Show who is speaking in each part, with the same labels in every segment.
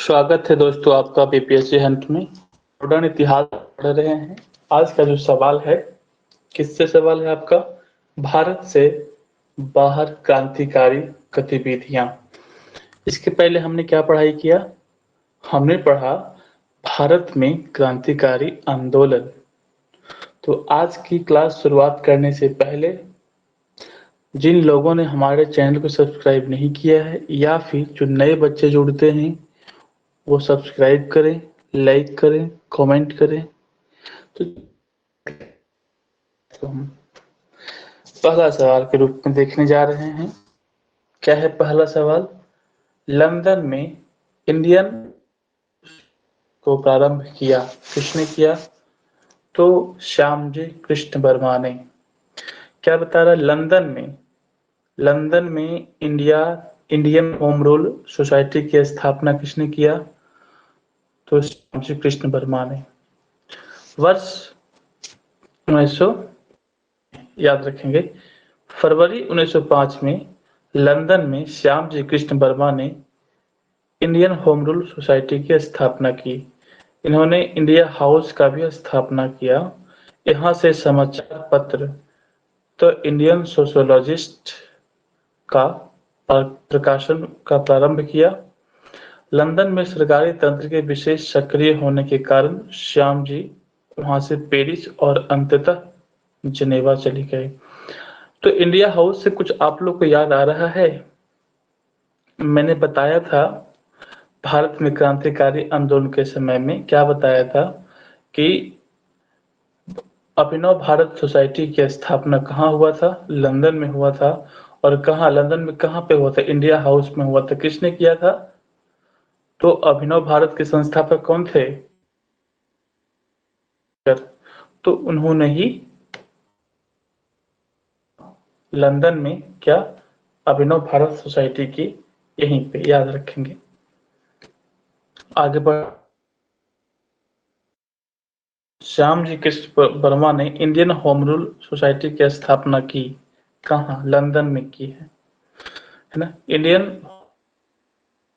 Speaker 1: स्वागत है दोस्तों आपका बीपीएससी हंट में। मॉडर्न इतिहास पढ़ रहे हैं। आज का जो सवाल है, किससे सवाल है आपका? भारत से बाहर क्रांतिकारी गतिविधियां। इसके पहले हमने क्या पढ़ाई किया? हमने पढ़ा भारत में क्रांतिकारी आंदोलन। तो आज की क्लास शुरुआत करने से पहले जिन लोगों ने हमारे चैनल को सब्सक्राइब नहीं किया है या फिर जो नए बच्चे जुड़ते हैं वो सब्सक्राइब करें, लाइक करें, कमेंट करें। तो हम पहला सवाल के रूप में देखने जा रहे हैं। क्या है पहला सवाल? लंदन में इंडियन को प्रारंभ किया किसने किया? तो श्यामजी कृष्ण वर्मा ने। क्या बता रहा है? लंदन में इंडियन होम रूल सोसाइटी की स्थापना किसने किया? तो श्यामजी कृष्ण वर्मा ने। वर्ष 1900 याद रखेंगे, फरवरी 1905 में लंदन में श्यामजी कृष्ण वर्मा ने इंडियन होम रूल सोसाइटी की स्थापना की। इन्होंने इंडिया हाउस का भी स्थापना किया। यहाँ से समाचार पत्र तो इंडियन सोशियोलॉजिस्ट का प्रकाशन का प्रारंभ किया। लंदन में सरकारी तंत्र के विशेष सक्रिय होने के कारण श्याम जी वहां से पेरिस और अंततः जनेवा चले गए। तो इंडिया हाउस से कुछ आप लोग को याद आ रहा है? मैंने बताया था भारत में क्रांतिकारी आंदोलन के समय में क्या बताया था कि अभिनव भारत सोसाइटी की स्थापना कहाँ हुआ था? लंदन में हुआ था। और कहाँ लंदन में कहाँ पे हुआ था? इंडिया हाउस में हुआ था। किसने किया था? तो अभिनव भारत के संस्थापक कौन थे? तो उन्होंने ही लंदन में क्या अभिनव भारत सोसाइटी की यहीं पे याद रखेंगे। आगे बढ़ श्याम जी कृष्ण वर्मा ने इंडियन होम रूल सोसाइटी की स्थापना की। कहाँ? लंदन में की है ना। इंडियन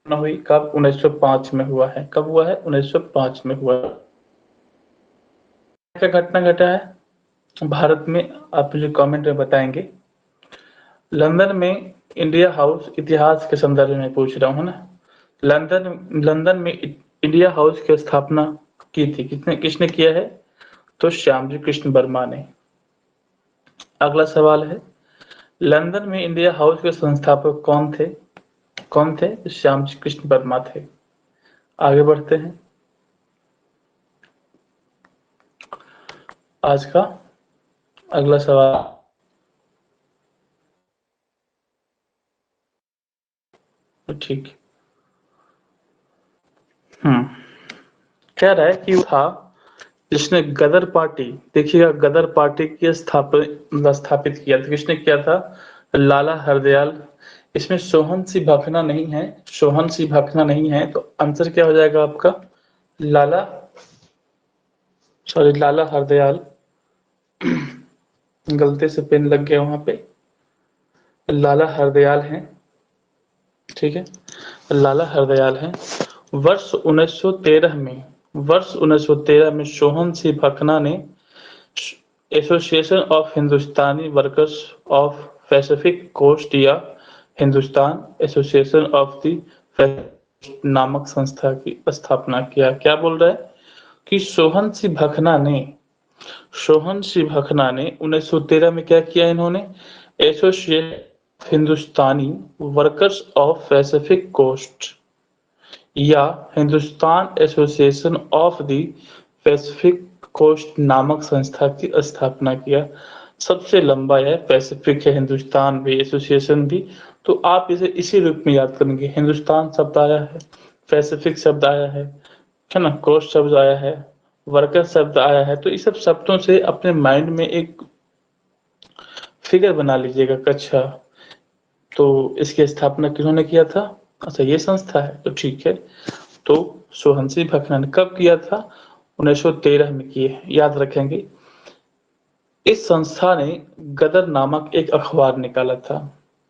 Speaker 1: हुई कब? 1905 में हुआ है। कब हुआ है? 1905 में हुआ। क्या घटना घटा है भारत में? आप मुझे कमेंट में बताएंगे। लंदन में इंडिया हाउस इतिहास के संदर्भ में पूछ रहा हूँ ना। लंदन में इंडिया हाउस की स्थापना की थी। किसने किया है? तो श्यामजी कृष्ण वर्मा ने। अगला सवाल है, लंदन में इंडिया हाउस के संस्थापक कौन थे? कौन थे? श्यामजी कृष्ण वर्मा थे। आगे बढ़ते हैं। आज का अगला सवाल ठीक कह रहा है कि था जिसने गदर पार्टी, देखिएगा गदर पार्टी की स्थापित किया था। किसने किया था? लाला हरदयाल। इसमें सोहन सी भाखना नहीं है, सोहन सी भाखना नहीं है, तो आंसर क्या हो जाएगा आपका? लाला लाला हरदयाल। गलती से पेन लग गया वहां पे। लाला हरदयाल हैं, ठीक है, लाला हरदयाल हैं। वर्ष 1913 में सोहन सी भकना ने association of Hindustani workers of Pacific coast या हिंदुस्तान एसोसिएशन ऑफ द नामक संस्था की स्थापना किया। क्या बोल रहा है कि सोहन सी भकना ने 1913 में क्या किया? इन्होंने association Hindustani workers of Pacific coast या Hindustan association of the Pacific coast नामक संस्था की स्थापना किया। सबसे लंबा है पैसिफिक है, हिंदुस्तान भी, एसोसिएशन भी। तो आप इसे इसी रूप में याद करेंगे। हिंदुस्तान शब्द आया है, पैसिफिक शब्द आया है ना, कोस्ट शब्द आया है, वर्कर शब्द आया है। तो इस सब शब्दों से अपने माइंड में एक फिगर बना लीजिएगा। अच्छा, तो इसकी स्थापना किन्होंने किया था? अच्छा, ये संस्था है, तो ठीक है। तो सोहनसी भकना ने कब किया था? 1913 में किए, याद रखेंगे। इस संस्था ने गदर नामक एक अखबार निकाला था।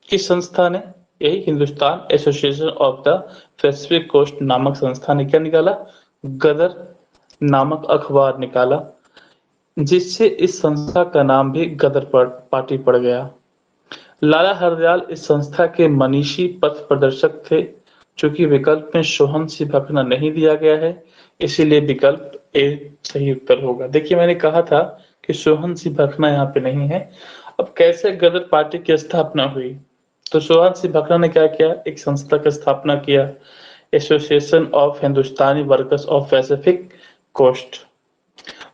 Speaker 1: किस संस्था ने? यही Hindustan association of the Pacific coast नामक संस्था ने क्या निकाला, गदर नामक अखबार निकाला, जिससे इस संस्था का नाम भी गदर पार्टी पड़ गया। लाला हरदयाल इस संस्था के मनीषी पथ प्रदर्शक थे। चूंकि विकल्प में सोहन सिंह भकना नहीं दिया गया है, इसीलिए विकल्प ए सही उत्तर होगा। देखिए मैंने कहा था कि सोहन सिंह भकना यहाँ पे नहीं है। अब कैसे गदर पार्टी की स्थापना हुई, तो सोहन सिंह भकना ने क्या किया, एक संस्था की स्थापना किया, association of Hindustani workers of Pacific coast.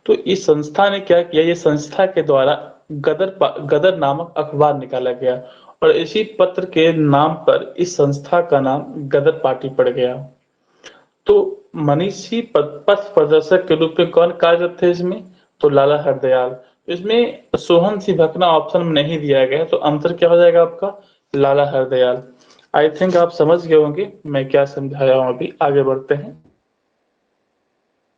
Speaker 1: तो इस संस्था ने क्या किया, ये संस्था के द्वारा गदर नामक अखबार निकाला गया और इसी पत्र के नाम पर इस संस्था का नाम गदर पार्टी पड़ गया। तो मनीषी पथ प्रदर्शक के रूप में कौन कार्यरत थे इसमें, तो लाला हरदयाल। इसमें सोहन सिंह भकना ऑप्शन में नहीं दिया गया, तो आंसर क्या हो जाएगा आपका, लाला हरदयाल। आई थिंक आप समझ गए होंगे मैं क्या समझाया हूं। अभी आगे बढ़ते हैं।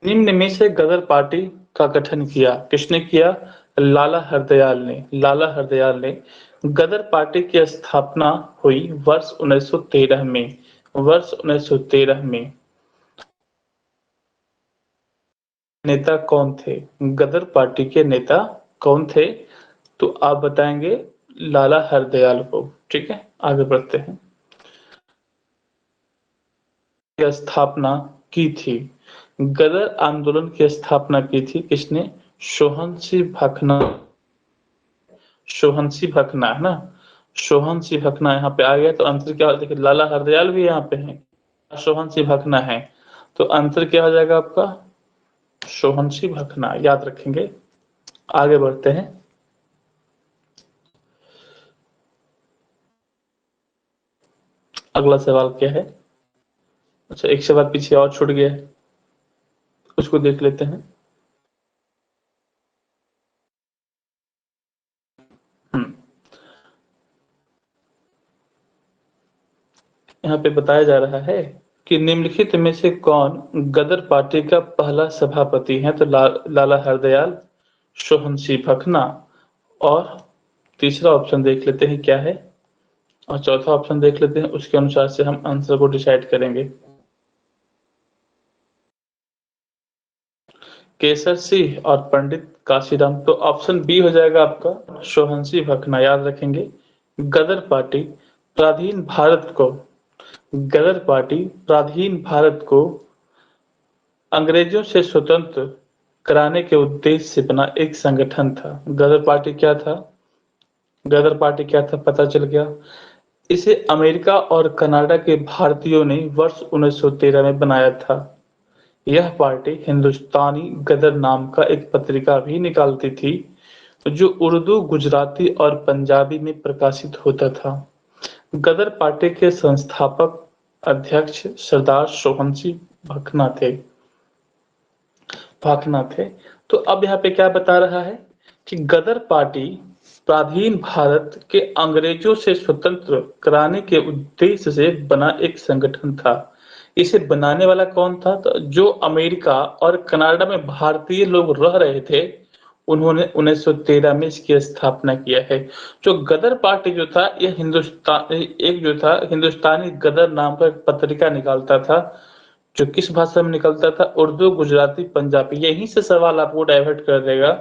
Speaker 1: निम्न में से गदर पार्टी का गठन किया किसने किया, लाला हरदयाल ने। लाला हरदयाल ने गदर पार्टी की स्थापना हुई वर्ष 1913 में। वर्ष 1913 में नेता कौन थे, गदर पार्टी के नेता कौन थे, तो आप बताएंगे लाला हरदयाल को। ठीक है, आगे बढ़ते हैं। स्थापना की थी, गदर आंदोलन की स्थापना की थी किसने, सोहन सिंह भकना। सोहन सिंह भकना है ना, सोहन सिंह भकना यहाँ पे आ गया, तो आंसर क्या हो, देखिए लाला हरदयाल भी यहाँ पे है, सोहन सिंह भकना है, तो आंसर क्या हो जाएगा आपका, सोहन सिंह भकना, याद रखेंगे। आगे बढ़ते हैं। अगला सवाल क्या है, अच्छा एक सवाल पीछे और छूट गया है, उसको देख लेते हैं। यहाँ पे बताया जा रहा है कि निम्नलिखित में से कौन गदर पार्टी का पहला सभापति है, तो लाला हरदयाल, सोहन सिंह भकना, और तीसरा ऑप्शन देख लेते हैं क्या है, और चौथा ऑप्शन देख लेते हैं, उसके अनुसार से हम आंसर को डिसाइड करेंगे। केसर सिंह और पंडित काशीराम, तो ऑप्शन बी हो जाएगा आपका, सोहन सिंह भकना, याद रखेंगे। गदर पार्टी प्राधीन भारत को, गदर पार्टी प्राधीन भारत को अंग्रेजों से स्वतंत्र कराने के उद्देश्य से बना एक संगठन था। गदर पार्टी क्या था, गदर पार्टी क्या था पता चल गया। इसे अमेरिका और कनाडा के भारतीयों ने वर्ष 1913 में बनाया था। यह पार्टी हिंदुस्तानी गदर नाम का एक पत्रिका भी निकालती थी, जो उर्दू, गुजराती और पंजाबी में प्रकाशित होता था। गदर पार्टी के संस्थापक अध्यक्ष सरदार सोहन सिंह भकना थे। भागना थे। तो अब यहाँ पे क्या बता रहा है कि गदर पार्टी प्राधीन भारत के अंग्रेजों से स्वतंत्र कराने के उद्देश्य से बना एक संगठन था। इसे बनाने वाला कौन था, तो जो अमेरिका और कनाडा में भारतीय लोग रह रहे थे, उन्होंने 1913 में इसकी स्थापना किया है। जो गदर पार्टी जो था, यह हिंदुस्तान एक जो था हिंदुस्तानी गदर नाम का एक पत्रिका निकालता था, जो किस भाषा में निकलता था, उर्दू, गुजराती, पंजाबी। यहीं से सवाल आपको डाइवर्ट कर देगा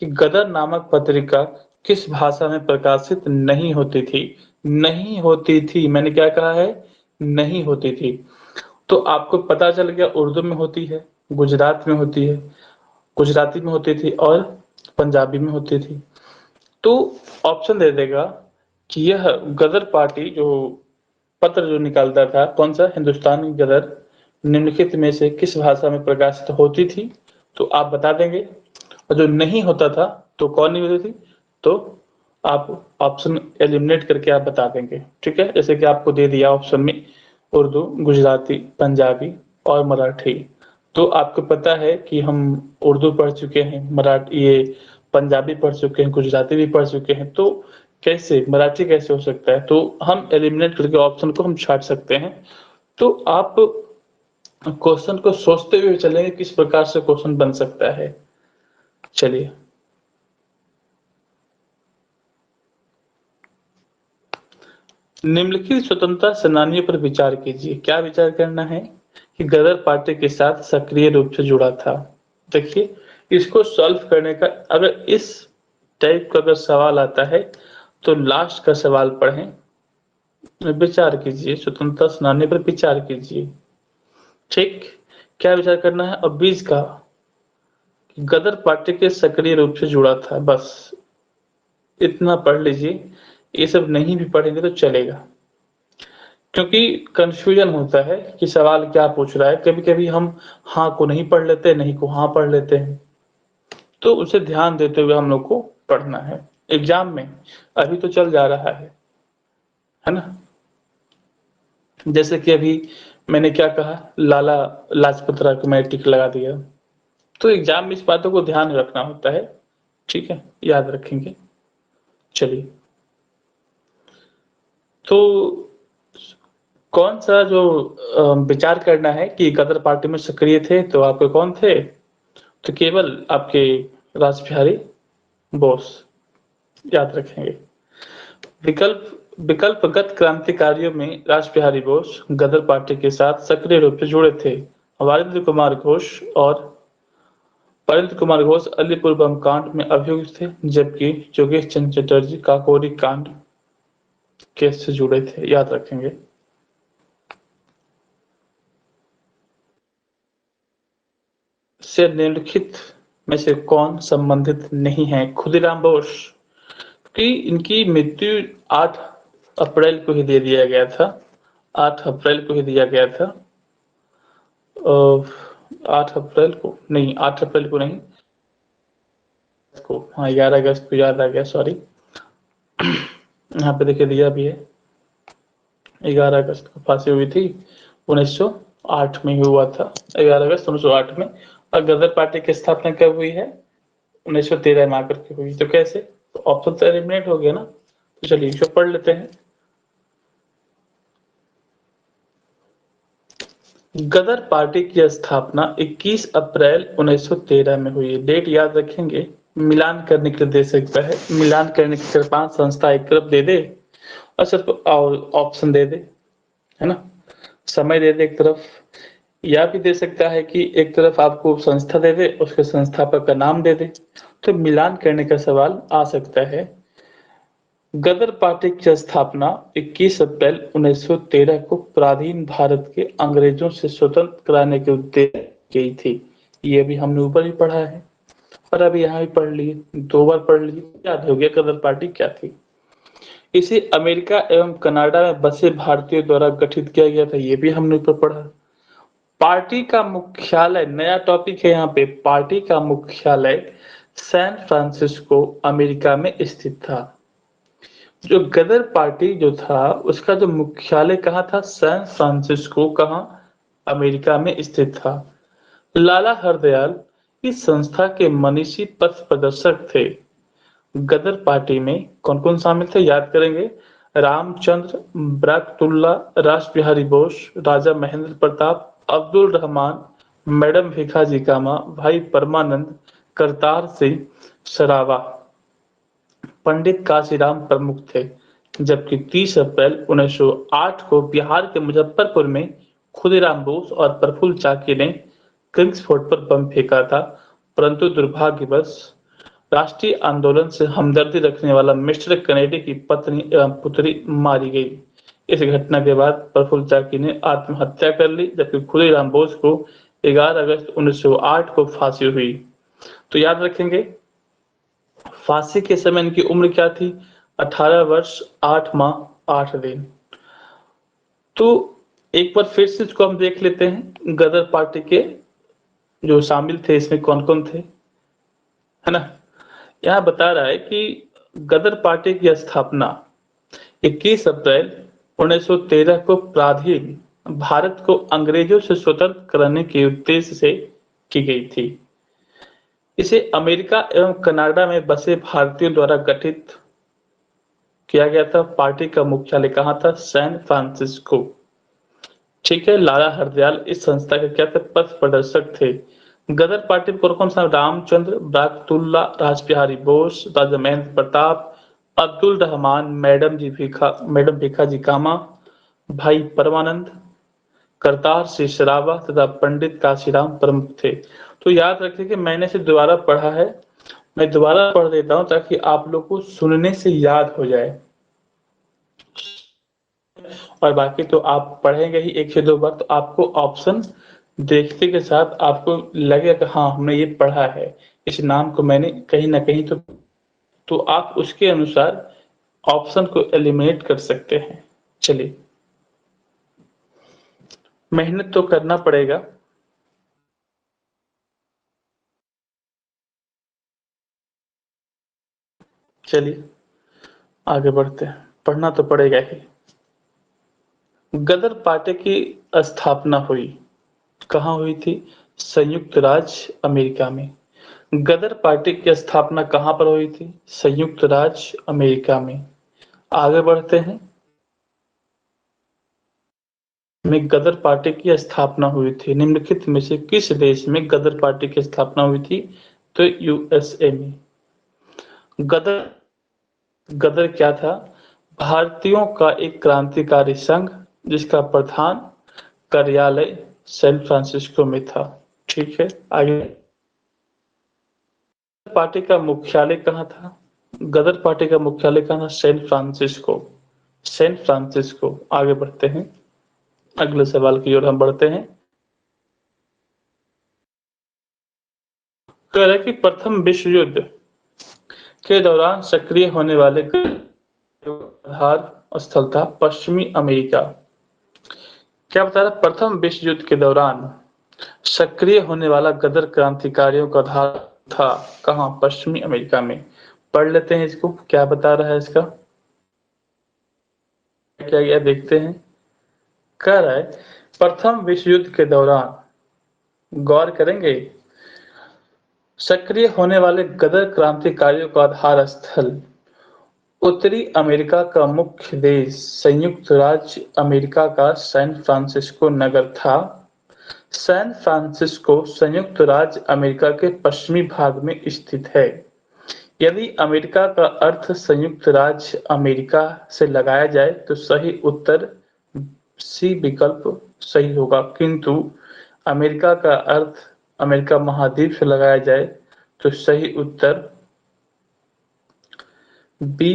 Speaker 1: कि गदर नामक पत्रिका किस भाषा में प्रकाशित नहीं होती थी। नहीं होती थी, मैंने क्या कहा है, नहीं होती थी। तो आपको पता चल गया उर्दू में होती है, गुजरात में होती है, गुजराती में होती थी और पंजाबी में होती थी। तो ऑप्शन दे देगा कि यह गदर पार्टी जो पत्र जो निकालता था, कौन सा, हिंदुस्तानी गदर, निम्नलिखित में से किस भाषा में प्रकाशित होती थी, तो आप बता देंगे। और जो नहीं होता था तो कौन नहीं होती थी, तो आप ऑप्शन एलिमिनेट करके आप बता देंगे। ठीक है, जैसे कि आपको दे दिया ऑप्शन में उर्दू, गुजराती, पंजाबी और मराठी। तो आपको पता है कि हम उर्दू पढ़ चुके हैं, मराठी, ये पंजाबी पढ़ चुके हैं, गुजराती भी पढ़ चुके हैं, तो कैसे मराठी कैसे हो सकता है, तो हम एलिमिनेट करके ऑप्शन को हम छाट सकते हैं। तो आप क्वेश्चन को सोचते हुए चलेंगे किस प्रकार से क्वेश्चन बन सकता है। चलिए, निम्नलिखित स्वतंत्रता सेनानियों पर विचार कीजिए। क्या विचार करना है कि गदर पार्टी के साथ सक्रिय रूप से जुड़ा था। देखिए, इसको सॉल्व करने का अगर इस टाइप का अगर सवाल आता है तो लास्ट का सवाल पढ़ें, विचार कीजिए, स्वतंत्रता सेनानी पर विचार कीजिए। ठीक, क्या विचार करना है। और 20 का गदर पार्टी के सक्रिय रूप से जुड़ा था, बस इतना पढ़ लीजिए। ये सब नहीं भी पढ़ेंगे तो चलेगा, क्योंकि कंफ्यूजन होता है कि सवाल क्या पूछ रहा है। कभी कभी हम हाँ को नहीं पढ़ लेते, नहीं को हाँ पढ़ लेते हैं, तो उसे ध्यान देते हुए हम लोग को पढ़ना है एग्जाम में। अभी तो चल जा रहा है ना। जैसे कि अभी मैंने क्या कहा, लाला लाजपत राय को मैंने टिक लगा दिया, तो एग्जाम में इस बातों को ध्यान रखना होता है। ठीक है, याद रखेंगे। चलिए, तो कौन सा जो विचार करना है कि गदर पार्टी में सक्रिय थे, तो आपके कौन थे, तो केवल आपके रास बिहारी बोस, याद रखेंगे। विकल्प विकल्पगत क्रांतिकारियों में रास बिहारी बोस गदर पार्टी के साथ सक्रिय रूप से जुड़े थे। वारिंद्र कुमार घोष और परेंद्र कुमार घोष अलीपुर बम कांड में अभियुक्त थे, जबकि योगेश चंद्र चटर्जी काकोरी कांड केस से जुड़े थे, याद रखेंगे। से निम्नलिखित में से कौन संबंधित नहीं है। खुदीराम बोस की इनकी मृत्यु 8 अप्रैल को ही दे दिया गया था। 8 अप्रैल को ही दिया गया था। 8 अप्रैल को नहीं, 8 अप्रैल को नहीं, को हाँ 11 अगस्त को याद आ गया, सॉरी। यहाँ पे देखिए दिया भी है, 11 अगस्त को फांसी हुई थी, 1908 में ही हुआ था, 11 अगस्त 1908 में। और गदर पार्टी की स्थापना कब हुई है, 1913 में आकर के हुई। तो कैसे, तो ऑप्शन तो एलिमिनेट हो गया ना। तो चलिए इसको पढ़ लेते हैं। गदर पार्टी की स्थापना 21 अप्रैल 1913 में हुई है। डेट याद रखेंगे, मिलान करने के लिए दे सकता है, मिलान करने के लिए 5 संस्था एक तरफ दे दे और सिर्फ ऑप्शन दे दे, है ना, समय दे दे एक तरफ, या भी दे सकता है कि एक तरफ आपको संस्था दे दे, उसके संस्थापक का नाम दे दे। तो मिलान करने का सवाल आ सकता है। गदर पार्टी की स्थापना 21 अप्रैल 1913 को पराधीन भारत के अंग्रेजों से स्वतंत्र कराने के उद्देश्य की थी। ये भी हमने ऊपर ही पढ़ा है, और अभी यहाँ भी पढ़ लिए, 2 बार पढ़ लिए, याद हो गया गदर पार्टी क्या थी। इसे अमेरिका एवं कनाडा में बसे भारतीयों द्वारा गठित किया गया था। ये भी हमने ऊपर पढ़ा। पार्टी का मुख्यालय, नया टॉपिक है यहाँ पे, पार्टी का मुख्यालय सैन फ्रांसिस्को अमेरिका में स्थित था। जो गदर पार्टी जो था उसका जो मुख्यालय कहाँ था, सैन फ्रांसिस्को, कहाँ, अमेरिका में स्थित था। लाला हरदयाल इस संस्था के मनीषी पथ प्रदर्शक थे। गदर पार्टी में कौन कौन शामिल थे, याद करेंगे। रामचंद्र, बरकतुल्ला, रास बिहारी बोस, राजा महेंद्र प्रताप, अब्दुल रहमान, मैडम भिखाजी कामा, भाई परमानंद, करतार सिंह सरावा, पंडित काशीराम प्रमुख थे। जबकि 30 अप्रैल 1908 को बिहार के मुजफ्फरपुर में खुदीराम बोस और प्रफुल्ल चाकी ने किंग्स फोर्ट पर बम फेंका था, परंतु दुर्भाग्यवश राष्ट्रीय आंदोलन से हमदर्दी रखने वाला मिस्टर कनेडी की पत्नी एवं पुत्री मारी गई। इस घटना के बाद प्रफुल्ल चाकी ने आत्महत्या कर ली, जबकि खुदीराम बोस को 11 अगस्त 1908 को फांसी हुई। तो याद रखेंगे, फांसी के समय इनकी उम्र क्या थी, 18 वर्ष 8 माह 8 दिन। तो एक बार फिर से इसको हम देख लेते हैं, गदर पार्टी के जो शामिल थे इसमें कौन कौन थे, है ना। यहाँ बता रहा है कि गदर पार्टी की स्थापना 21 अप्रैल 1913 को पराधीन भारत को अंग्रेजों से स्वतंत्र कराने के उद्देश्य से की गई थी। इसे अमेरिका एवं कनाडा में बसे भारतीयों द्वारा गठित किया गया था। पार्टी का मुख्यालय कहाँ था, सैन फ्रांसिस्को। ठीक है, लाला हरदयाल इस संस्था के क्या थे, पथ प्रदर्शक थे। गदर पार्टी में कौन कौन सा, रामचंद्र, बरकतुल्ला, रासबिहारी बोस, राजा महेंद्र प्रताप, अब्दुल रहमान, मैडम भिखाजी कामा, भाई परमानंद, करतार सिंह सरावा तथा पंडित काशीराम प्रमुख थे। तो याद रखें कि मैंने इसे दोबारा पढ़ा है, मैं दोबारा पढ़ देता हूँ ताकि आप लोग को सुनने से याद हो जाए, और बाकी तो आप पढ़ेंगे ही एक से दो बार, तो आपको ऑप्शन देखते के साथ आपको लगेगा कि हाँ हमने ये पढ़ा है, इस नाम को मैंने कहीं ना कहीं तो आप उसके अनुसार ऑप्शन को एलिमिनेट कर सकते हैं। चलिए, मेहनत तो करना पड़ेगा। चलिए आगे बढ़ते हैं, पढ़ना तो पड़ेगा ही। गदर पार्टी की स्थापना हुई, कहाँ हुई थी? संयुक्त राज्य अमेरिका में। गदर पार्टी की स्थापना कहाँ पर हुई थी? संयुक्त राज्य अमेरिका में। आगे बढ़ते हैं, में गदर पार्टी की स्थापना हुई थी, निम्नलिखित में से किस देश में गदर पार्टी की स्थापना हुई थी? तो यूएसए में। गदर गदर क्या था? भारतीयों का एक क्रांतिकारी संघ जिसका प्रधान कार्यालय सैन फ्रांसिस्को में था। ठीक है, आगे। पार्टी का मुख्यालय कहाँ था? गदर पार्टी का मुख्यालय कहाँ था? San Francisco. San Francisco. आगे बढ़ते हैं, अगले सवाल की ओर हम बढ़ते हैं। कह रहा है कि प्रथम विश्व युद्ध के दौरान सक्रिय होने वाले आधार स्थल था पश्चिमी अमेरिका। क्या बता रहा? प्रथम विश्व युद्ध के दौरान सक्रिय होने वाला गदर क्रांतिकारियों का आधार था कहाँ? पश्चिमी अमेरिका में। पढ़ लेते हैं इसको, क्या बता रहा है इसका, क्या यह देखते हैं। कह रहा है प्रथम विश्व युद्ध के दौरान, गौर करेंगे, सक्रिय होने वाले गदर क्रांतिकारियों का आधार स्थल उत्तरी अमेरिका का मुख्य देश संयुक्त राज्य अमेरिका का सैन फ्रांसिस्को नगर था। सैन फ्रांसिस्को संयुक्त राज्य अमेरिका के पश्चिमी भाग में स्थित है। यदि अमेरिका का अर्थ संयुक्त राज्य अमेरिका से लगाया जाए तो सही उत्तर सी विकल्प सही होगा, किंतु अमेरिका का अर्थ अमेरिका महाद्वीप से लगाया जाए तो सही उत्तर बी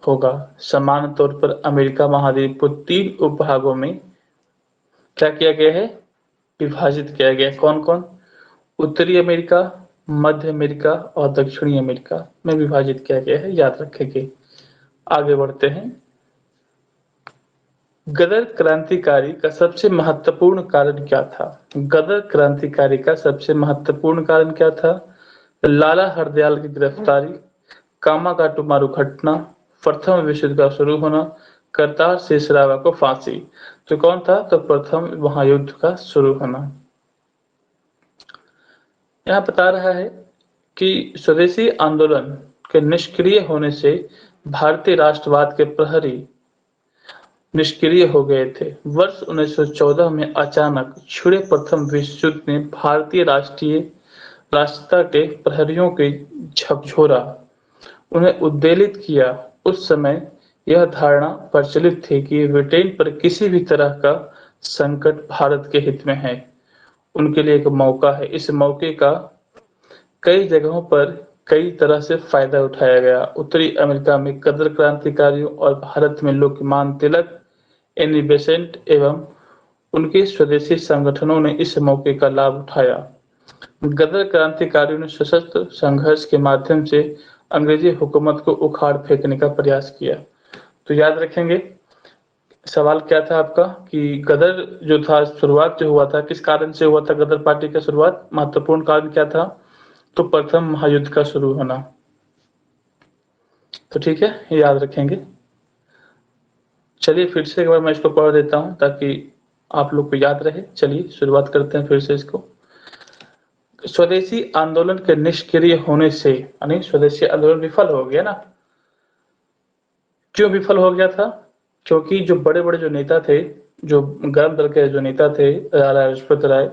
Speaker 1: होगा। समान तौर पर अमेरिका महाद्वीप को 3 उपभागों में क्या किया गया है? विभाजित किया गया है। कौन कौन? उत्तरी अमेरिका, मध्य अमेरिका और दक्षिणी अमेरिका में विभाजित किया गया है, याद रखेंगे। आगे बढ़ते हैं। गदर क्रांतिकारी का सबसे महत्वपूर्ण कारण क्या था? गदर क्रांतिकारी का सबसे महत्वपूर्ण कारण क्या था? लाला हरदयाल की गिरफ्तारी, कामाकाटुमारू घटना, प्रथम विश्व युद्ध का शुरू होना, करतार सिंह सरावा को फांसी। तो कौन था? तो प्रथम महायुद्ध का शुरू होना। यहाँ बता रहा है कि स्वदेशी आंदोलन के निष्क्रिय होने से भारतीय राष्ट्रवाद के प्रहरी निष्क्रिय हो गए थे। वर्ष 1914 में अचानक छिड़े प्रथम विश्व युद्ध ने भारतीय राष्ट्रीयता के प्रहरियों के झकझोरा उन्हें उद्वेलित किया। उस समय यह धारणा प्रचलित थी कि ब्रिटेन पर किसी भी तरह का संकट भारत के हित में है, उनके लिए एक मौका है। इस मौके का कई जगहों पर कई तरह से फायदा उठाया गया। उत्तरी अमेरिका में गदर क्रांतिकारियों और भारत में लोकमान्य तिलक, एनी बेसेंट एवं उनके स्वदेशी संगठनों ने इस मौके का लाभ उठाया। गदर क्रांतिकारियों ने सशस्त्र संघर्ष के माध्यम से अंग्रेजी हुकूमत को उखाड़ फेंकने का प्रयास किया। तो याद रखेंगे, सवाल क्या था आपका कि गदर जो था शुरुआत जो हुआ था किस कारण से हुआ था? गदर पार्टी का शुरुआत महत्वपूर्ण कारण क्या था? तो प्रथम महायुद्ध का शुरू होना। तो ठीक है, ये याद रखेंगे। चलिए फिर से एक बार मैं इसको पढ़ देता हूँ ताकि आप लोग को याद रहे। चलिए शुरुआत करते हैं फिर से इसको। स्वदेशी आंदोलन के निष्क्रिय होने से, यानी स्वदेशी आंदोलन विफल हो गया ना। क्यों विफल हो गया था? क्योंकि जो बड़े बड़े जो नेता थे, जो गर्म दल के जो नेता थे, लाला लाजपत राय,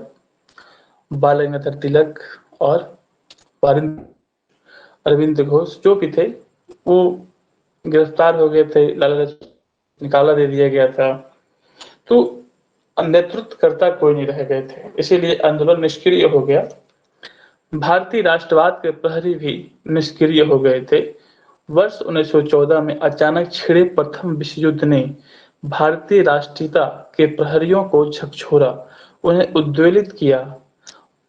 Speaker 1: बाल गंगाधर तिलक और अरविंद घोष जो भी थे, वो गिरफ्तार हो गए थे, लाला लाजपत निकाला दे दिया गया था, तो नेतृत्वकर्ता कोई नहीं रह गए थे, इसीलिए आंदोलन निष्क्रिय हो गया। भारतीय राष्ट्रवाद के प्रहरी भी निष्क्रिय हो गए थे। वर्ष 1914 में अचानक छिड़े प्रथम विश्व युद्ध ने भारतीय राष्ट्रीयता के प्रहरियों को झकझोरा, उन्हें उद्वेलित किया।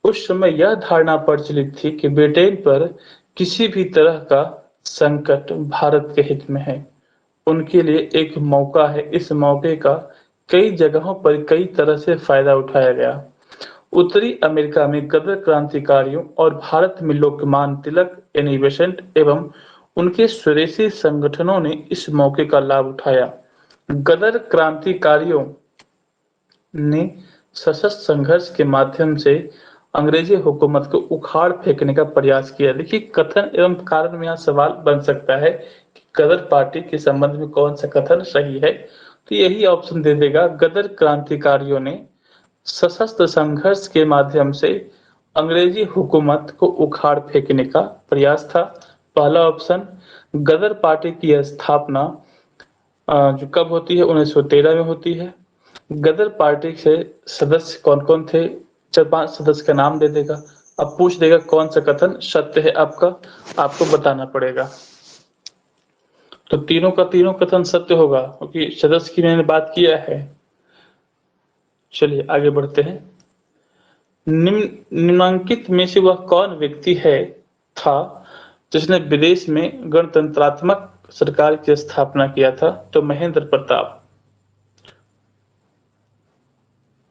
Speaker 1: उस समय यह धारणा प्रचलित थी कि ब्रिटेन पर किसी भी तरह का संकट भारत के हित में है, उनके लिए एक मौका है। इस मौके का कई जगहों पर कई तरह से फायदा उठाया गया। उत्तरी अमेरिका में गदर क्रांतिकारियों और भारत में लोकमान्य तिलक, एनी बेसेंट एवं उनके स्वदेशी संगठनों ने इस मौके का लाभ उठाया। गदर क्रांतिकारियों ने सशस्त्र संघर्ष के माध्यम से अंग्रेजी हुकूमत को उखाड़ फेंकने का प्रयास किया। देखिए, कथन एवं कारण में यहाँ सवाल बन सकता है कि गदर पार्टी के संबंध में कौन सा कथन सही है, तो यही ऑप्शन दे देगा। गदर क्रांतिकारियों ने सशस्त्र संघर्ष के माध्यम से अंग्रेजी हुकूमत को उखाड़ फेंकने का प्रयास था, पहला ऑप्शन। गदर पार्टी की स्थापना जो कब होती है, 1913 में होती है। गदर पार्टी के सदस्य कौन कौन थे, 4-5 सदस्य का नाम दे देगा। अब पूछ देगा कौन सा कथन सत्य है आपका, आपको बताना पड़ेगा। तो तीनों का तीनों कथन सत्य होगा, क्योंकि सदस्य की मैंने बात किया है। चलिए आगे बढ़ते हैं। निम्नांकित में से वह कौन व्यक्ति है था जिसने विदेश में गणतंत्रात्मक सरकार की स्थापना किया था? तो महेंद्र प्रताप।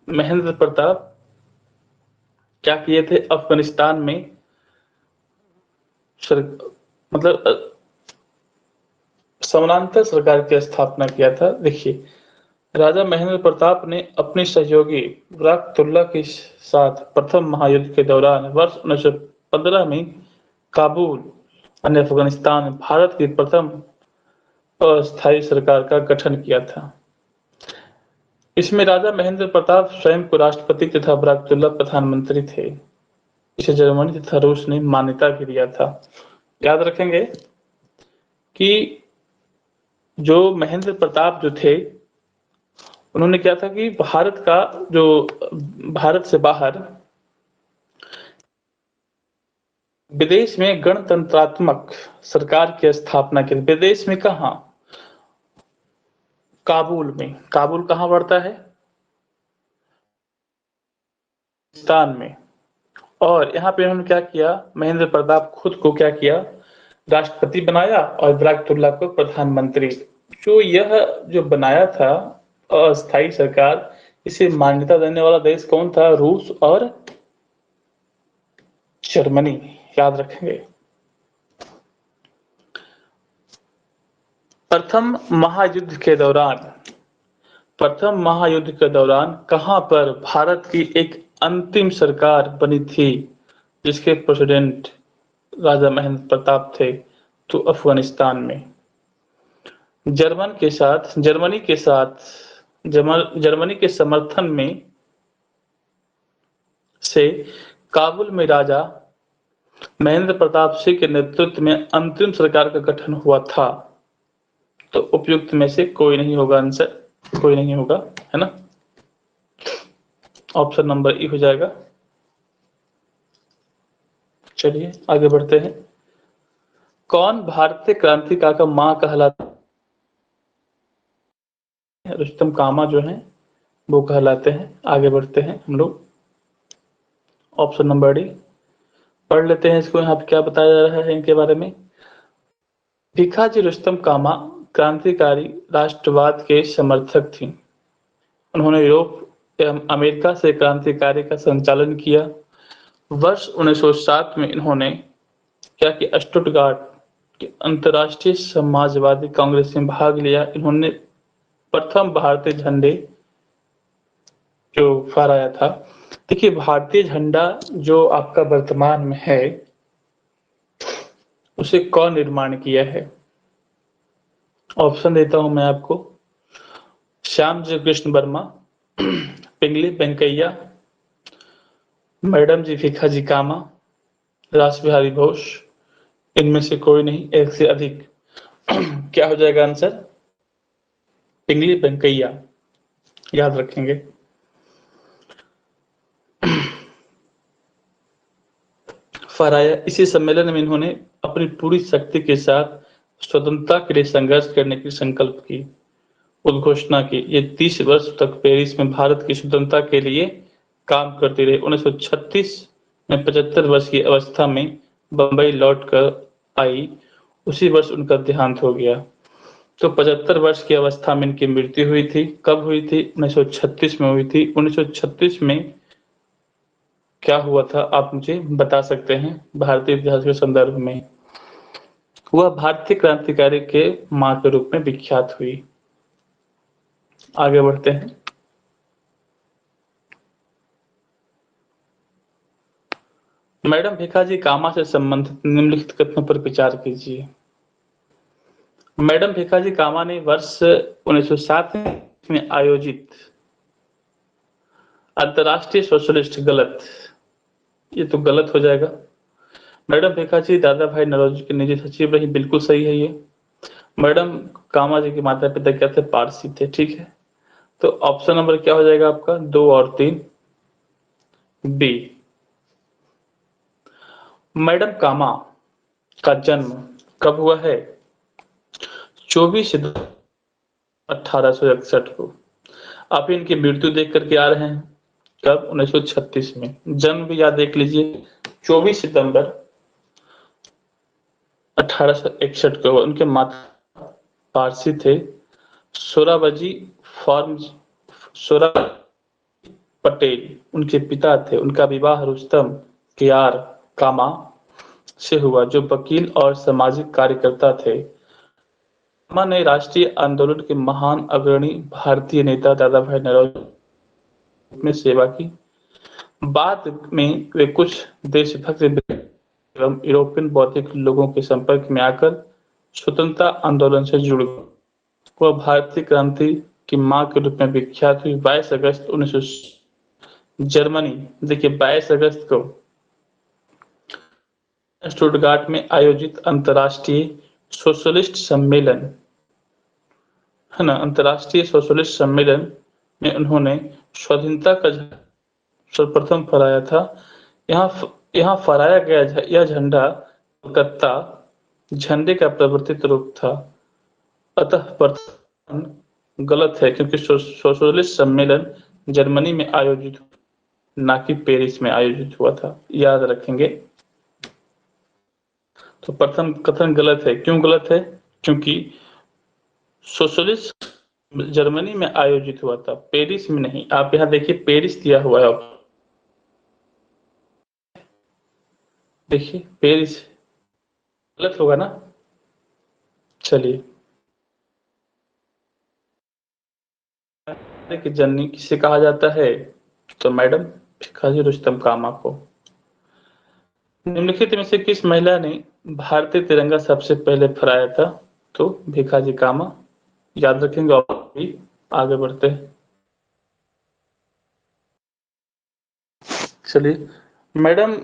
Speaker 1: महेंद्र प्रताप क्या किए थे? अफगानिस्तान में मतलब समानांतर सरकार की स्थापना किया था। देखिए, राजा महेंद्र प्रताप ने अपने सहयोगी बराकतुल्लाह के साथ प्रथम महायुद्ध के दौरान वर्ष 1915 में काबुल और अफगानिस्तान में भारत की प्रथम अस्थायी सरकार का गठन किया था। इसमें राजा महेंद्र प्रताप स्वयं को राष्ट्रपति तथा बराकतुल्लाह प्रधानमंत्री थे। इसे जर्मनी तथा रूस ने मान्यता भी दिया था। याद रखेंगे कि जो महेंद्र प्रताप जो थे, उन्होंने क्या था कि भारत से बाहर विदेश में गणतंत्रात्मक सरकार की स्थापना की। विदेश में कहा? काबुल में। काबुल कहाँ पड़ता है? पाकिस्तान में। और यहाँ पे उन्होंने क्या किया, महेंद्र प्रताप खुद को क्या किया, राष्ट्रपति बनाया और बराकतुल्लाह को प्रधानमंत्री। जो बनाया था अस्थायी सरकार, इसे मान्यता देने वाला देश कौन था? रूस और जर्मनी। याद रखेंगे। प्रथम महायुद्ध के दौरान कहां पर भारत की एक अंतिम सरकार बनी थी जिसके प्रेसिडेंट राजा महेंद्र प्रताप थे? तो अफगानिस्तान में। जर्मनी के समर्थन में से काबुल में राजा महेंद्र प्रताप सिंह के नेतृत्व में अंतिम सरकार का गठन हुआ था। तो उपयुक्त में से कोई नहीं होगा, आंसर कोई नहीं होगा, है ना। ऑप्शन नंबर ई हो जाएगा। चलिए आगे बढ़ते हैं। कौन भारतीय क्रांतिकारी का मां कहलाता है? रुस्तम कामा जो है वो कहलाते हैं। आगे बढ़ते हैं हम लोग। ऑप्शन नंबर डी पढ़ लेते हैं इसको। यहाँ पे क्या बताया जा रहा है इनके बारे में। भिखाजी रुस्तम कामा क्रांतिकारी राष्ट्रवाद के समर्थक थी। उन्होंने यूरोप एवं अमेरिका से क्रांतिकारी का संचालन किया। वर्ष 1907 में इन्होंने क्या कि स्टुटगार्ट के अंतर्राष्ट्रीय समाजवादी कांग्रेस में भाग लिया। इन्होंने प्रथम भारतीय झंडे जो फहराया था। देखिए, भारतीय झंडा जो आपका वर्तमान में है, उसे कौन निर्माण किया है? ऑप्शन देता हूं मैं आपको। श्यामजी कृष्ण वर्मा, पिंगली वेंकैया, मैडम जी भिखाजी कामा, रास बिहारी घोष। इनमें से कोई नहीं, एक से अधिक। क्या हो जाएगा आंसर? पिंगली वेंकैया, याद रखेंगे। फहराया, इसी सम्मेलन में इन्होंने अपनी पूरी शक्ति के साथ स्वतंत्रता के लिए संघर्ष करने की संकल्प की, उद्घोषणा की। ये 30 वर्ष तक पेरिस में भारत की स्वतंत्रता के लिए काम करती रही। 1936 में 75 वर्ष की अवस्था में बंबई लौट कर आई। उसी वर्ष उनका देहांत हो गया। तो 75 वर्ष की अवस्था में इनकी मृत्यु हुई थी। कब हुई थी? 1936 में हुई थी। 1936 में क्या हुआ था आप मुझे बता सकते हैं भारतीय इतिहास के संदर्भ में? वह भारतीय क्रांतिकारी के मां के रूप में विख्यात हुई। आगे बढ़ते हैं। मैडम भिखाजी कामा से संबंधित निम्नलिखित कथनों पर विचार कीजिए। मैडम भिखाजी कामा ने वर्ष 1907 में आयोजित अंतर्राष्ट्रीय सोशलिस्ट, गलत, ये तो गलत हो जाएगा। मैडम भिखाजी दादा भाई नौरोजी के निजी सचिव रही, बिल्कुल सही है ये। मैडम कामा जी के माता पिता क्या थे? पारसी थे, ठीक है। तो ऑप्शन नंबर क्या हो जाएगा आपका? 2 और 3, बी। मैडम कामा का जन्म कब हुआ है? 24 सितंबर 1861 को। आप इनकी मृत्यु देख करके आ रहे हैं कब? 1936 में। जन्म भी याद देख लीजिए, 24 सितंबर 1861 को। उनके माता पारसी थे। सोराबजी फॉर्म सोरा पटेल उनके पिता थे। उनका विवाह रुस्तम कियार कामा से हुआ, जो वकील और सामाजिक कार्यकर्ता थे। कामा ने राष्ट्रीय आंदोलन के महान अग्रणी भारतीय नेता दादा भाई नौरोजी में सेवा की। बाद में वे कुछ देशभक्त एवं यूरोपियन बौद्धिक लोगों के संपर्क में आकर स्वतंत्रता आंदोलन से जुड़ गए। वह भारतीय क्रांति की मां के रूप में विख्यात हुई। 22 अगस्त 1900 जर्मनी, देखिए 22 अगस्त को स्टुटगार्ट में आयोजित अंतर्राष्ट्रीय सोशलिस्ट सम्मेलन, है ना, अंतर्राष्ट्रीय सोशलिस्ट सम्मेलन में उन्होंने स्वाधीनता का सर्वप्रथम फहराया था। यहाँ फहराया गया यह झंडा कलकत्ता झंडे का परिवर्तित रूप था। अतः प्रथम गलत है, क्योंकि सोशलिस्ट सम्मेलन जर्मनी में आयोजित, ना कि पेरिस में आयोजित हुआ था, याद रखेंगे। तो प्रथम कथन गलत है। क्यों गलत है? क्योंकि सोशलिस्ट जर्मनी में आयोजित हुआ था, पेरिस में नहीं। आप यहाँ देखिए पेरिस दिया हुआ है, देखिए पेरिस, गलत होगा ना। चलिए, कि जननी किसे कहा जाता है? तो मैडम भिखाजी रुस्तम कामा को। निम्नलिखित में से किस महिला ने भारतीय तिरंगा सबसे पहले फहराया था? तो भिखाजी कामा, याद रखेंगे। और भी आगे बढ़ते हैं। चलिए, मैडम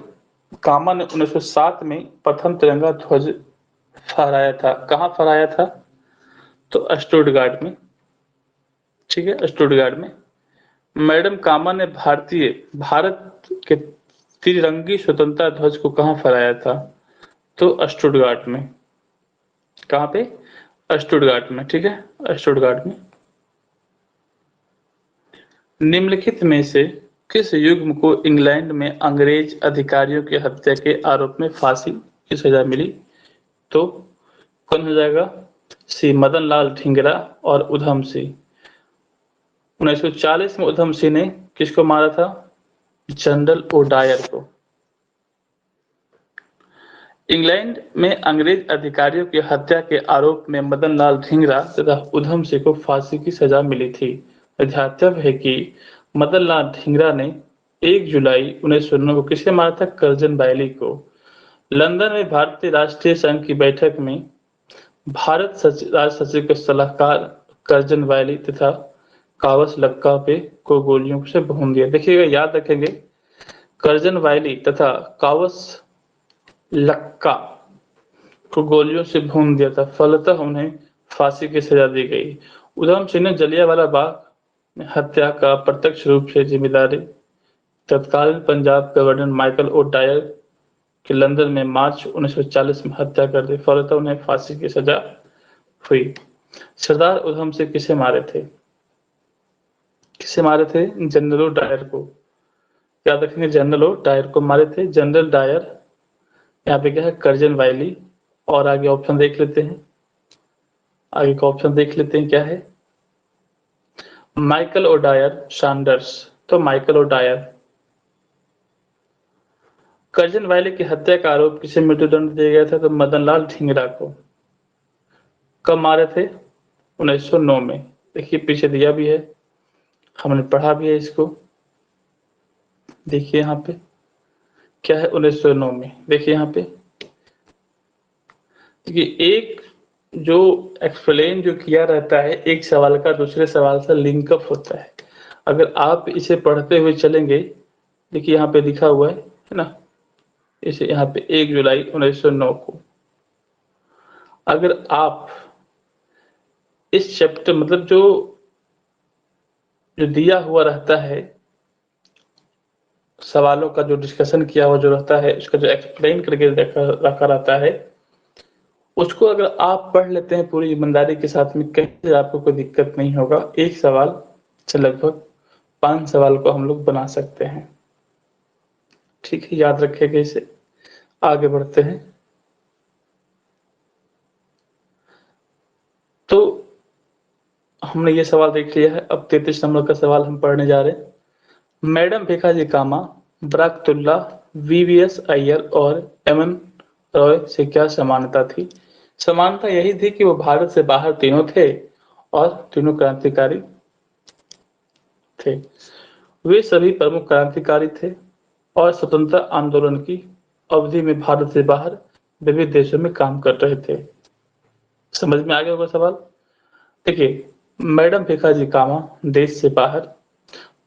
Speaker 1: कामा ने 1907 में प्रथम तिरंगा ध्वज फहराया था। कहाँ फहराया था? तो स्टुटगार्ट में, ठीक है, स्टुटगार्ट में। मैडम कामा ने भारत के तिरंगी स्वतंत्रता ध्वज को कहाँ फहराया था? तो स्टुटगार्ट में। कहाँ पे? स्टुटगार्ट में, ठीक है, स्टुटगार्ट में। निम्नलिखित में से किस युग्म को इंग्लैंड में अंग्रेज अधिकारियों की हत्या के आरोप में फांसी की सजा मिली? तो कौन हो जाएगा? सी, मदन लाल ढींगरा और उधम सिंह। 1940 में उधम सिंह ने किसको मारा था? जनरल ओडायर को। इंग्लैंड में अंग्रेज अधिकारियों की हत्या के आरोप में मदन लाल ढींगरा तथा उधम सिंह को फांसी की सजा मिली थी। ध्यातव्य है कि मदन लाल ढींगरा ने 1 जुलाई 1909 को किसे मारा था? कर्जन वैली को। लंदन में भारतीय राष्ट्रीय संघ की बैठक में भारत राज सचिव के सलाहकार कर्जन वैली तथा कावस लक्का पे को गोलियों से भून दिया। देखिएगा, याद रखेंगे, कर्जन वैली तथा कावस लक्का को गोलियों से भून दिया था, फलतः उन्हें फांसी की सजा दी गई। उधम सिंह ने जलियांवाला बाग में हत्या का प्रत्यक्ष रूप से जिम्मेदारी तत्कालीन Punjab governor Michael O'Dwyer की लंदन में मार्च 1940 में हत्या कर दी, फलतः उन्हें फांसी की सजा हुई। सरदार उधम सिंह किसे मारे थे? किसे मारे थे? जनरल ओ डायर को। याद रखेंगे, जनरल ओ डायर को मारे थे। जनरल डायर, यहाँ पे क्या है, कर्जन वाइली। और आगे ऑप्शन देख लेते हैं, आगे का ऑप्शन देख लेते हैं क्या है। माइकल ओ डायर सैंडर्स, तो माइकल ओ डायर। कर्जन वाइली की हत्या का आरोप किसे मृत्युदंड दिया गया था? तो मदन लाल ढींगरा को। कब मारे थे? 1909 में। देखिए पीछे दिया भी है, हमने पढ़ा भी है इसको। देखिए यहाँ पे क्या है, 1909 में। देखिए यहाँ पे, देखिए एक जो एक्सप्लेन जो किया रहता है, एक सवाल का दूसरे सवाल से लिंकअप होता है। अगर आप इसे पढ़ते हुए चलेंगे, देखिए यहाँ पे लिखा हुआ है ना, इसे यहाँ पे 1 जुलाई 1909 को। अगर आप इस चैप्टर मतलब जो जो दिया हुआ रहता है, सवालों का जो डिस्कशन किया हुआ जो रहता है, उसका जो एक्सप्लेन करके रखा रहता है, उसको अगर आप पढ़ लेते हैं पूरी ईमानदारी के साथ में, कहीं से आपको कोई दिक्कत नहीं होगा। एक सवाल से लगभग 5 सवाल को हम लोग बना सकते हैं। ठीक है, याद रखिएगा इसे। आगे बढ़ते हैं। तो हमने ये सवाल देख लिया है। अब 33 नंबर का सवाल हम पढ़ने जा रहे हैं। मैडम भिखाजी कामा, बराकतुल्ला, वीवीएस अय्यर और एमएन रॉय से क्या समानता थी? समानता यही थी कि वो भारत से बाहर तीनों थे और तीनों क्रांतिकारी थे। वे सभी प्रमुख क्रांतिकारी थे और स्वतंत्रता आंदोलन की अवधि में भारत से बाहर विविध देशों में काम कर रहे थे। समझ में आ गया होगा सवाल। देखिए, मैडम भिखाजी कामा देश से बाहर,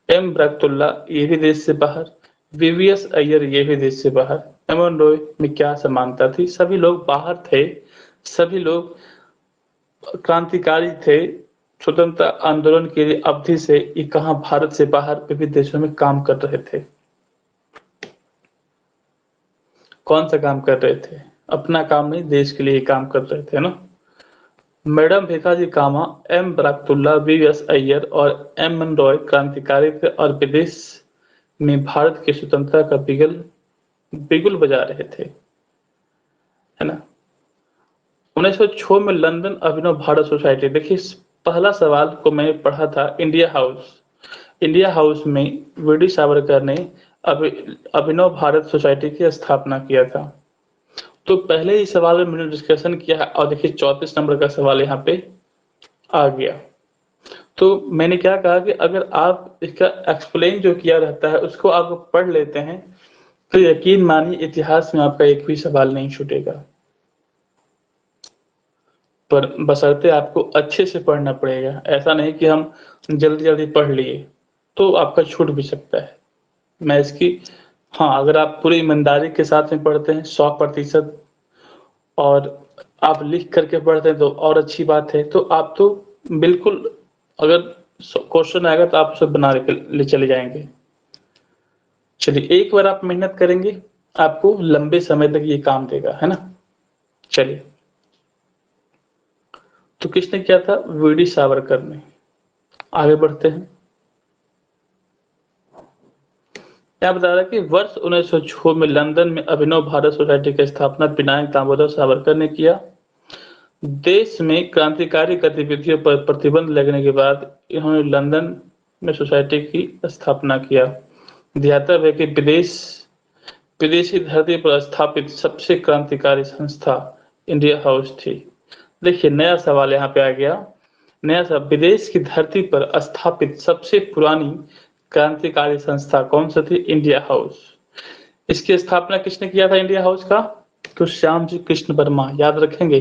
Speaker 1: एम बरकतुल्ला ये भी देश से बाहर, वीवीएस अय्यर ये भी देश से बाहर, एमएन रॉय में क्या समानता थी? सभी लोग बाहर थे, सभी लोग क्रांतिकारी थे। स्वतंत्रता आंदोलन की अवधि से ये कहाँ भारत से बाहर विविध देशों में काम कर रहे थे। कौन सा काम कर रहे थे? अपना काम नहीं, देश के लिए काम कर रहे थे ना। मैडम भिखाजी कामा, एम बरकतुल्ला, वीवीएस अय्यर और एम रॉय क्रांतिकारी थे और विदेश में भारत की स्वतंत्रता का बिगुल बजा रहे थे, है ना। 1906 में लंदन अभिनव भारत सोसाइटी। देखिए पहला सवाल को मैंने पढ़ा था इंडिया हाउस। इंडिया हाउस में वीडी सावरकर ने अभिनव भारत सोसाइटी की स्थापना किया था। तो पहले ही सवाल में मैंने डिस्कशन किया है और देखिए 34 नंबर का सवाल यहाँ पे आ गया। तो मैंने क्या कहा कि अगर आप इसका एक्सप्लेन जो किया रहता है उसको आप पढ़ लेते हैं तो यकीन मानिए इतिहास में आपका एक भी सवाल नहीं छूटेगा। पर बशर्ते आपको अच्छे से पढ़ना पड़ेगा। ऐसा नहीं कि हम जल्दी जल्दी पढ़ लिए तो आपका छूट भी सकता है। मैं इसकी, हाँ, अगर आप पूरी ईमानदारी के साथ में पढ़ते हैं 100% और आप लिख करके पढ़ते हैं तो और अच्छी बात है। तो आप तो बिल्कुल, अगर क्वेश्चन आएगा तो आप उसे बना ले चले जाएंगे। चलिए एक बार आप मेहनत करेंगे, आपको लंबे समय तक ये काम देगा, है ना। चलिए, तो किसने किया था? वीडी सावरकर ने। आगे बढ़ते हैं। क्या बता रहा है कि वर्ष 1906 में लंदन में अभिनव भारत सोसाइटी की स्थापना विनायक दामोदर सावरकर ने किया। देश में क्रांतिकारी गतिविधियों पर प्रतिबंध लगने के बाद इन्होंने लंदन में सोसाइटी की स्थापना किया। ध्यातव्य है कि विदेशी धरती पर स्थापित सबसे क्रांतिकारी संस्था इंडिया हाउस थी। देखिए नया सवाल यहाँ पे आ गया। नया सवाल, विदेश की धरती पर स्थापित सबसे पुरानी क्रांतिकारी संस्था कौन सी थी? India house. इसकी स्थापना किसने किया था इंडिया हाउस का? तो श्यामजी कृष्ण वर्मा। याद रखेंगे,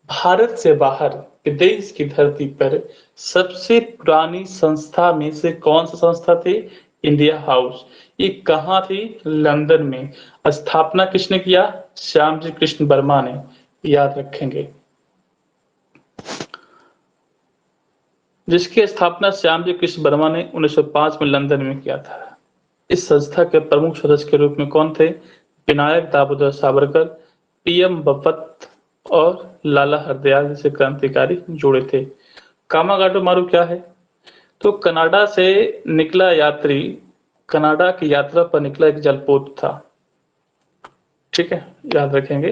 Speaker 1: भारत से बाहर विदेश की धरती पर सबसे पुरानी संस्था में से कौन सी संस्था थी? India house. ये कहाँ थी? लंदन में। स्थापना किसने किया? श्यामजी कृष्ण वर्मा ने। याद रखेंगे, जिसकी स्थापना श्यामजी कृष्ण वर्मा ने 1905 में लंदन में किया था। इस संस्था के प्रमुख सदस्य के रूप में कौन थे? विनायक दामोदर सावरकर, पीएम बपत और लाला हरदयाल जैसे क्रांतिकारी जुड़े थे। कामागाटो मारू क्या है? तो कनाडा से निकला यात्री कनाडा की यात्रा पर निकला एक जलपोत था। ठीक है, याद रखेंगे।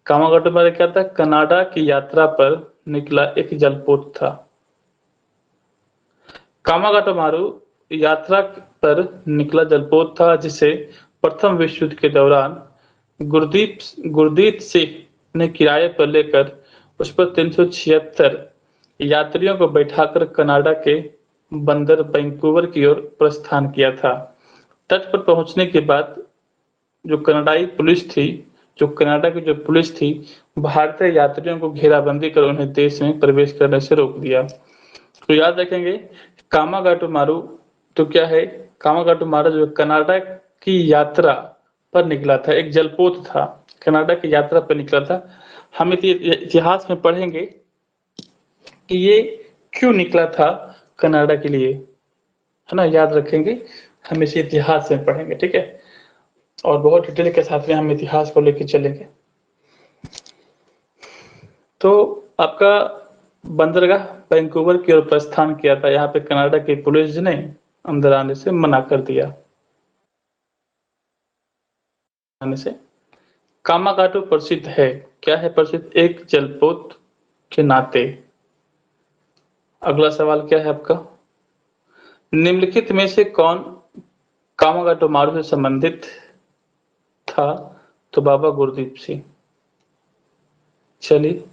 Speaker 1: कामागाटो मारू क्या था? कनाडा की यात्रा पर निकला एक जलपोत था। कामागाटो मारू यात्रा पर निकला जलपोत था, जिसे प्रथम विश्व युद्ध के दौरान गुरदीप सिंह ने किराए पर लेकर उस पर 376 यात्रियों को बैठाकर कनाडा के बंदर वैंकूवर की ओर प्रस्थान किया था। तट पर पहुंचने के बाद जो कनाडा की जो पुलिस थी, भारतीय यात्रियों को घेराबंदी कर उन्हें देश में प्रवेश करने से रोक दिया। तो याद रखेंगे, कामागाटो मारू तो क्या है? कामागाटो मारू जो कनाडा की यात्रा पर निकला था, एक जलपोत था, कनाडा की यात्रा पर निकला था। हम इतिहास में पढ़ेंगे कि ये क्यों निकला था कनाडा के लिए, है ना, याद रखेंगे। हम इसे इतिहास में पढ़ेंगे, ठीक है, और बहुत डिटेल के साथ में हम इतिहास को लेकर चलेंगे। तो आपका बंदरगाह वैंकूवर की ओर प्रस्थान किया था। यहाँ पे कनाडा की पुलिस ने अंदर आने से मना कर दिया। आने से कामागाटो प्रसिद्ध है, क्या है प्रसिद्ध? एक जलपोत के नाते। अगला सवाल क्या है आपका? निम्नलिखित में से कौन कामागाटो मारू से संबंधित था? तो बाबा गुरदीप सिंह। चलिए,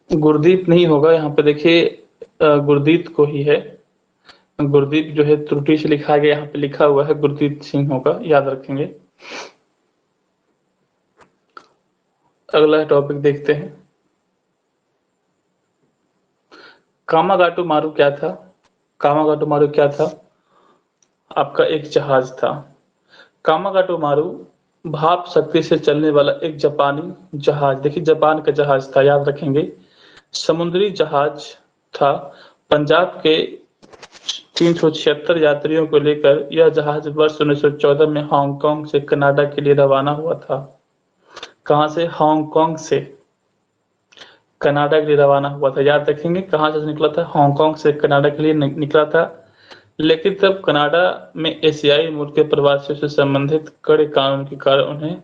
Speaker 1: गुरदीप नहीं होगा, यहाँ पे देखिए गुरदीप को ही है। गुरदीप जो है त्रुटि से लिखा गया, यहाँ पे लिखा हुआ है गुरदीप सिंह होगा, याद रखेंगे। अगला टॉपिक देखते हैं। कामागाटो मारू क्या था? कामागाटो मारू क्या था? आपका एक जहाज था। कामागाटो मारू भाप शक्ति से चलने वाला एक जापानी जहाज, देखिए जापान का जहाज था, याद रखेंगे। समुद्री जहाज था। पंजाब के 376 यात्रियों को लेकर यह जहाज वर्ष 1914 में हांगकांग से कनाडा के लिए रवाना हुआ था। कहां से? हांगकांग से कनाडा के लिए रवाना हुआ था, याद रखेंगे। कहां से निकला था? हांगकांग से कनाडा के लिए निकला था। लेकिन तब कनाडा में एशियाई मूल के प्रवासियों से संबंधित कड़े कानून के कारण उन्हें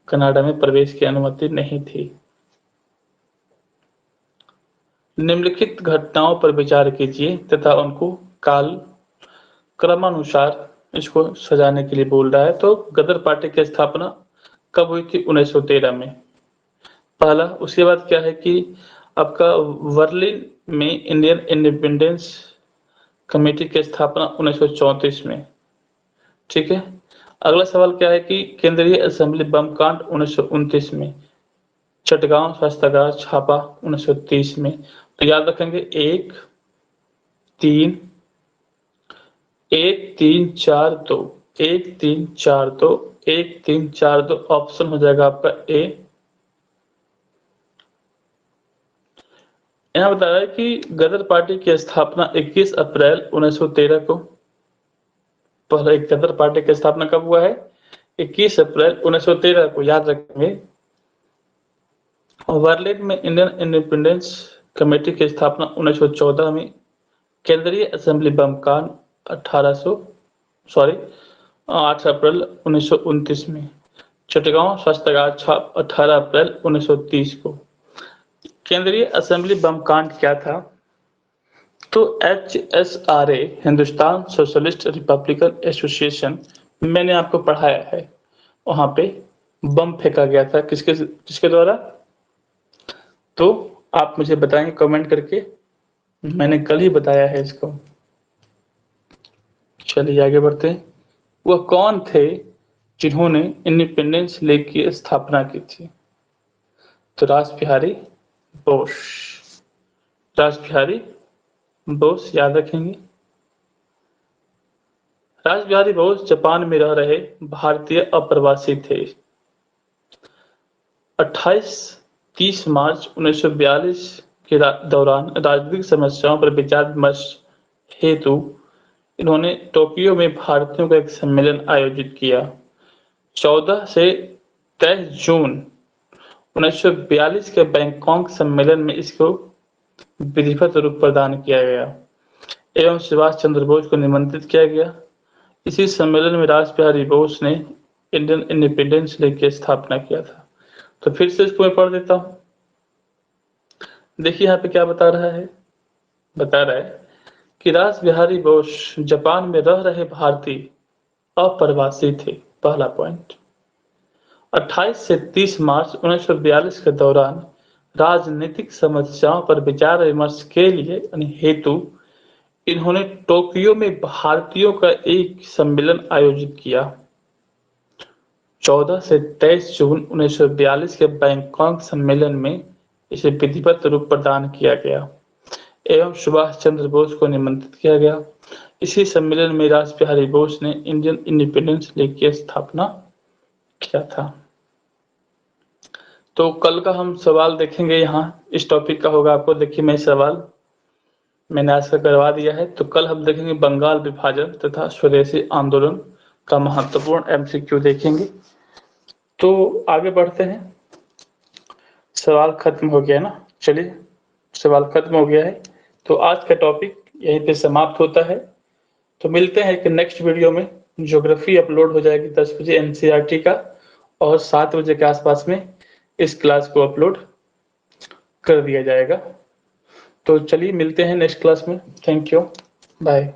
Speaker 1: कनाडा में प्रवेश की अनुमति नहीं थी। निम्नलिखित घटनाओं पर विचार कीजिए तथा उनको काल क्रमानुसार इसको सजाने के लिए बोल रहा है। तो गदर पार्टी की स्थापना कब हुई थी? 1913 में, पहला। उसके बाद क्या है कि आपका बर्लिन में इंडियन इंडिपेंडेंस कमेटी की स्थापना 1934 में, ठीक है। अगला सवाल क्या है कि केंद्रीय असेंबली बम कांड 1929 में, चटगांव शस्त्रागार छापा 1930 में। तो याद रखेंगे 1 3 1 3 4 2 1 3 4 2 1 3 4 2 ऑप्शन हो जाएगा आपका ए। यहाँ बता रहा है कि गदर पार्टी की स्थापना 21 अप्रैल 1913 को, पहले एक गदर पार्टी की स्थापना कब हुआ है? 21 अप्रैल 1913 को, याद रखेंगे। बर्लिन में इंडियन इंडिपेंडेंस कमेटी की स्थापना 1914 में। केंद्रीय असेंबली बम कांड 8 अप्रैल 1929 में। चटगांव शस्त्रागार छाप 18 अप्रैल 1930 को। केंद्रीय असेंबली बम कांड क्या था? तो HSRA, Hindustan socialist Republican association, मैंने आपको पढ़ाया है, वहां पे बम फेंका गया था। किसके द्वारा? तो आप मुझे बताएंगे कमेंट करके, मैंने कल ही बताया है इसको। चलिए आगे बढ़ते हैं। वह कौन थे जिन्होंने इंडिपेंडेंस लीग की स्थापना की थी? तो रासबिहारी बोस। रासबिहारी बोस, याद रखेंगे। रास बिहारी बोस जापान में रह रहे भारतीय अप्रवासी थे। 28-30 मार्च 1942 के दौरान राजनीतिक समस्याओं पर विचार विमर्श हेतु इन्होंने टोक्यो में भारतीयों का एक सम्मेलन आयोजित किया। 14 से 23 जून 1942 के बैंकॉक सम्मेलन में इसको विधिवत रूप प्रदान किया गया एवं सुभाष चंद्र बोस को निमंत्रित किया गया। इसी सम्मेलन में रास बिहारी बोस ने इंडियन इंडिपेंडेंस लीग की स्थापना किया था। तो फिर से इसको मैं पढ़ देता हूँ। देखिए यहाँ पे क्या बता रहा है कि रास बिहारी बोस जापान में रह रहे भारतीय अप्रवासी थे। पहला पॉइंट। 28 से 30 मार्च 1942 के दौरान राजनीतिक समस्याओं पर विचार विमर्श के लिए हेतु इन्होंने टोक्यो में भारतीयों का एक सम्मेलन आयोजित किया। 14 से 23 जून 1942 के बैंकॉक सम्मेलन में इसे विधिवत रूप प्रदान किया गया एवं सुभाष चंद्र बोस को निमंत्रित किया गया। इसी सम्मेलन में रास बिहारी बोस ने इंडियन इंडिपेंडेंस लीग की स्थापना किया था। तो कल का हम सवाल देखेंगे। यहाँ इस टॉपिक का होगा आपको। देखिए मैं सवाल मैंने आज का करवा दिया है। तो कल हम देखेंगे बंगाल विभाजन तथा स्वदेशी आंदोलन का महत्वपूर्ण एमसीक्यू देखेंगे। तो आगे बढ़ते हैं। सवाल खत्म हो गया ना। चलिए सवाल खत्म हो गया है तो आज का टॉपिक यहीं पे समाप्त होता है। तो मिलते हैं कि नेक्स्ट वीडियो में ज्योग्राफी अपलोड हो जाएगी 10 बजे एनसीईआरटी का और 7 बजे के आसपास में इस क्लास को अपलोड कर दिया जाएगा। तो चलिए मिलते हैं नेक्स्ट क्लास में। Thank you, bye.